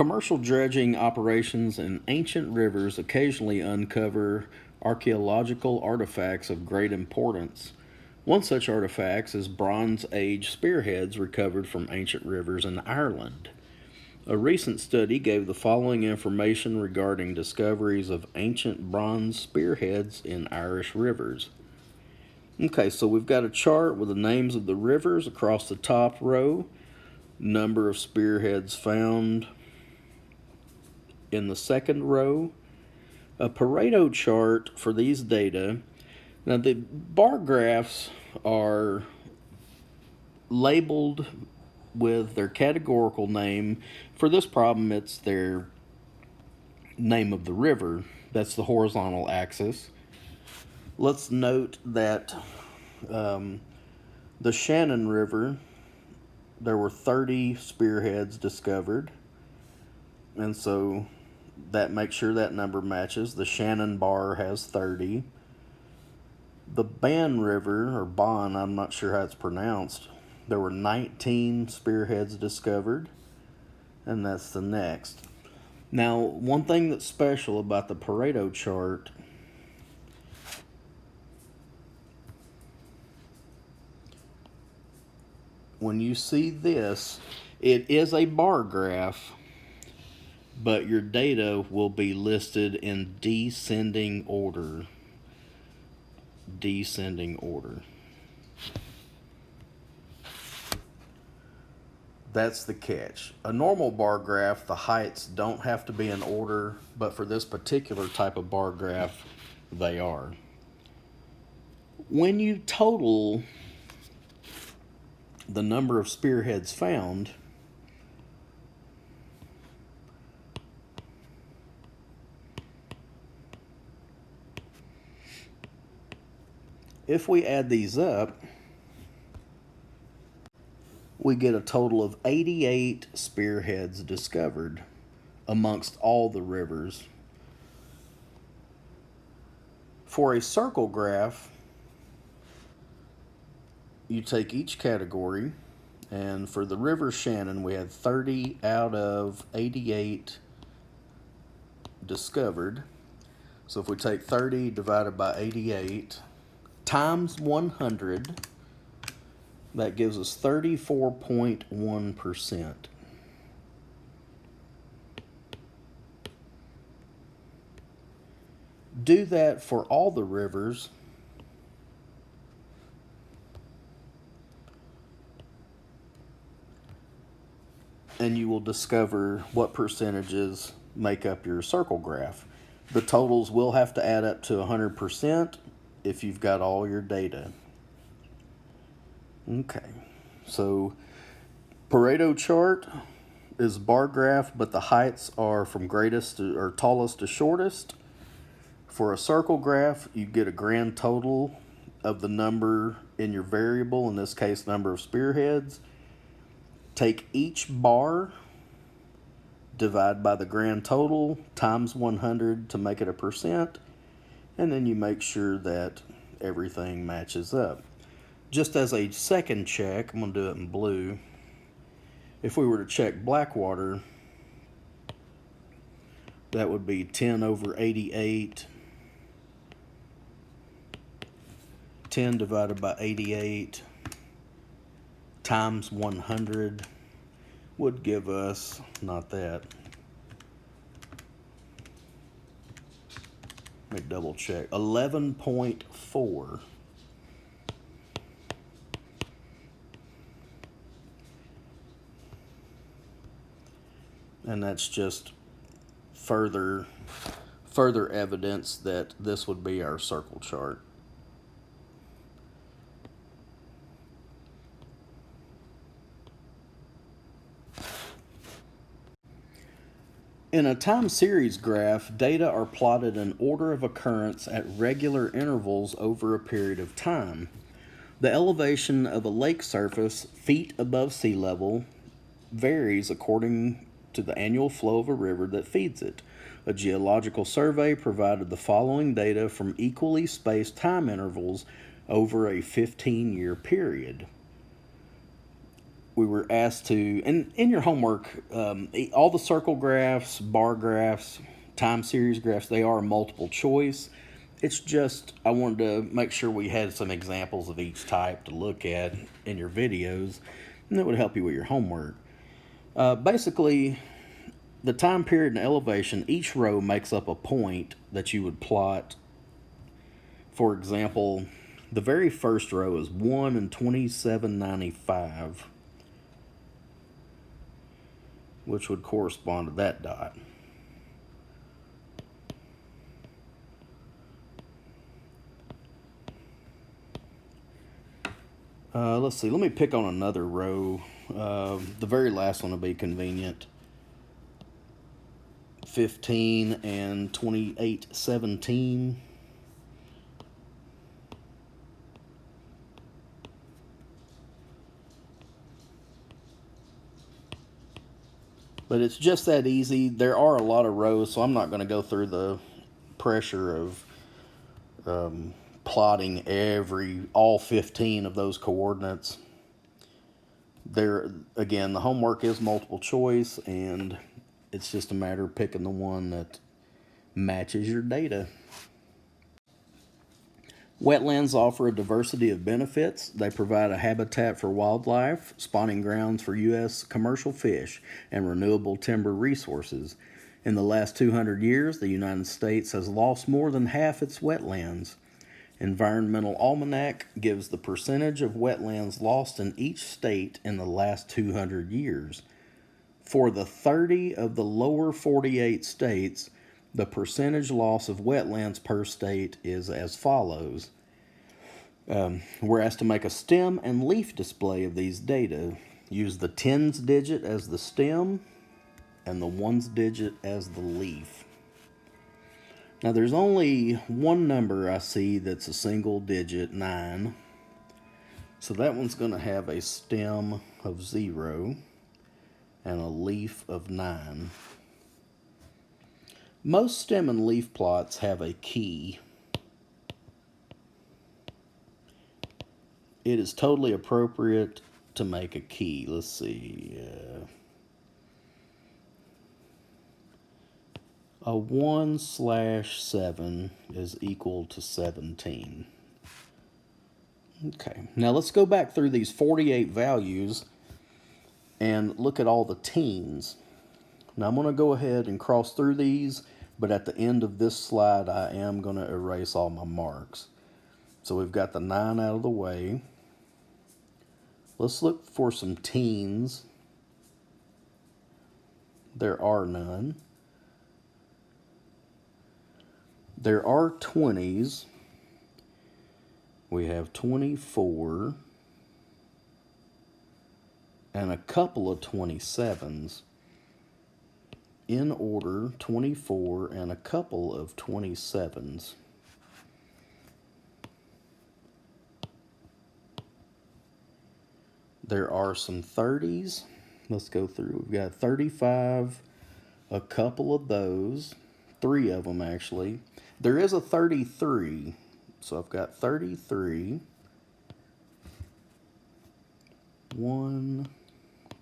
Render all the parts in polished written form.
Commercial dredging operations in ancient rivers occasionally uncover archaeological artifacts of great importance. One such artifact is Bronze Age spearheads recovered from ancient rivers in Ireland. A recent study gave the following information regarding discoveries of ancient bronze spearheads in Irish rivers. Okay, so we've got a chart with the names of the rivers across the top row, number of spearheads found in the second row, a Pareto chart for these data. Now, the bar graphs are labeled with their categorical name. For this problem, it's their name of the river. That's the horizontal axis. Let's note that the Shannon River, there were 30 spearheads discovered, and so that makes sure that number matches. The Shannon bar has 30. The Ban River, or Bon, I'm not sure how it's pronounced, there were 19 spearheads discovered, and that's the next. Now, one thing that's special about the Pareto chart, when you see this, it is a bar graph, but your data will be listed in descending order. Descending order. That's the catch. A normal bar graph, the heights don't have to be in order, but for this particular type of bar graph, they are. When you total the number of spearheads found, if we add these up, we get a total of 88 spearheads discovered amongst all the rivers. For a circle graph, you take each category, and for the River Shannon, we had 30 out of 88 discovered. So if we take 30 divided by 88 times 100, that gives us 34.1%. Do that for all the rivers, and you will discover what percentages make up your circle graph. The totals will have to add up to 100% if you've got all your data. Okay, so Pareto chart is bar graph, but the heights are from greatest to, or tallest to shortest. For a circle graph, you get a grand total of the number in your variable, in this case, number of spearheads. Take each bar, divide by the grand total, times 100 to make it a percent, and then you make sure that everything matches up. Just as a second check, I'm going to do it in blue. If we were to check Blackwater, that would be 10 over 88. 10 divided by 88 times 100 would give us, not that. Let me double check. 11.4. And that's just further evidence that this would be our circle chart. In a time series graph, data are plotted in order of occurrence at regular intervals over a period of time. The elevation of a lake surface, feet above sea level, varies according to the annual flow of a river that feeds it. A geological survey provided the following data from equally spaced time intervals over a 15-year period. we were asked to, and in your homework, all the circle graphs, bar graphs, time series graphs, they are multiple choice. It's just, I wanted to make sure we had some examples of each type to look at in your videos, and that would help you with your homework. Basically, the time period and elevation, each row makes up a point that you would plot. For example, the very first row is 1 and 2795, which would correspond to that dot. Let's see, let me pick on another row. The very last one will be convenient. 15 and 2817. But it's just that easy. There are a lot of rows, so I'm not going to go through the pressure of plotting all 15 of those coordinates. There, again, the homework is multiple choice, and it's just a matter of picking the one that matches your data. Wetlands offer a diversity of benefits. They provide a habitat for wildlife, spawning grounds for U.S. commercial fish, and renewable timber resources. In the last 200 years, the United States has lost more than half its wetlands. Environmental Almanac gives the percentage of wetlands lost in each state in the last 200 years. For the 30 of the lower 48 states, the percentage loss of wetlands per state is as follows. We're asked to make a stem and leaf display of these data. Use the tens digit as the stem and the ones digit as the leaf. Now there's only one number I see that's a single digit, 9. So that one's going to have a stem of 0 and a leaf of 9. Most stem and leaf plots have a key. It is totally appropriate to make a key. Let's see. A 1/7 is equal to 17. Okay, now let's go back through these 48 values and look at all the teens. Now I'm going to go ahead and cross through these, but at the end of this slide I am going to erase all my marks. So we've got the 9 out of the way. Let's look for some teens. There are none. There are 20s. We have 24 and a couple of 27s. In order, 24 and a couple of 27s. There are some 30s. Let's go through. We've got 35, a couple of those, 3 of them actually. There is a 33, so I've got 33. 1,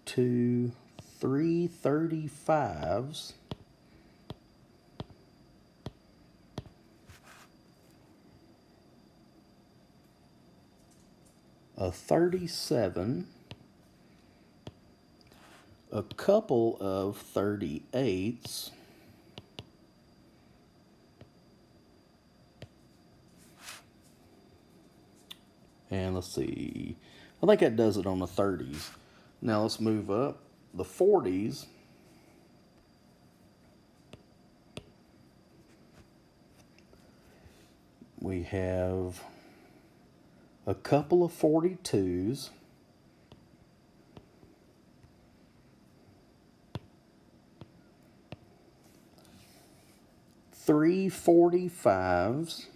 2, 3 35s. A 37. A couple of 38s. And let's see, I think that does it on the 30s. Now let's move up. The 40s. We have a couple of 42s. 3 45s.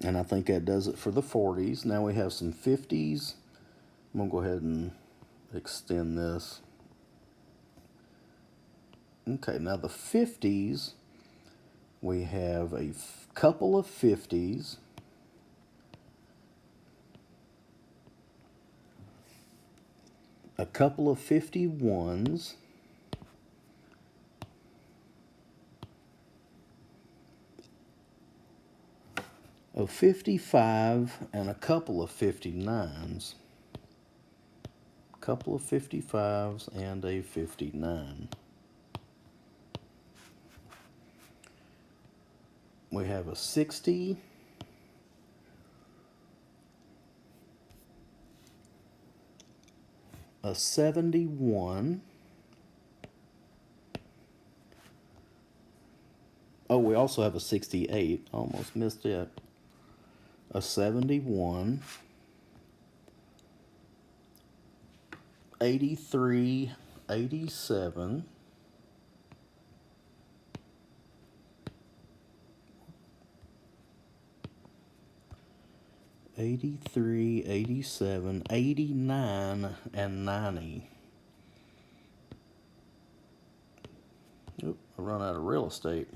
And I think that does it for the 40s. Now we have some 50s. I'm going to go ahead and extend this. Okay, now the 50s, We have a couple of 50s, a couple of 51s, a 55, and a couple of 59s. Couple of 55s and a 59. We have a 60, a 71. Oh, we also have a 68. Almost missed it. A 71, 83, 87, 83, 87, 89, and 90. Oop, I run out of real estate.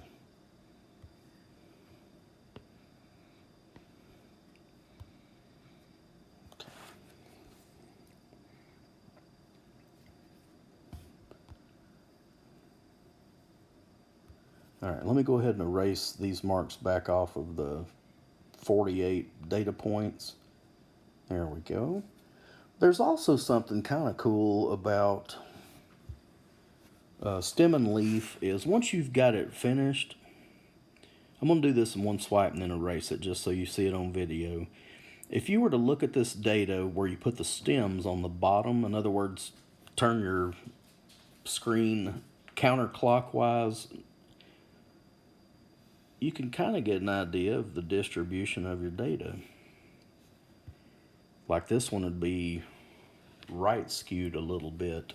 All right, let me go ahead and erase these marks back off of the 48 data points. There we go. There's also something kind of cool about stem and leaf is once you've got it finished, I'm going to do this in one swipe and then erase it just so you see it on video. If you were to look at this data where you put the stems on the bottom, in other words, turn your screen counterclockwise, you can kind of get an idea of the distribution of your data. Like this one would be right skewed a little bit.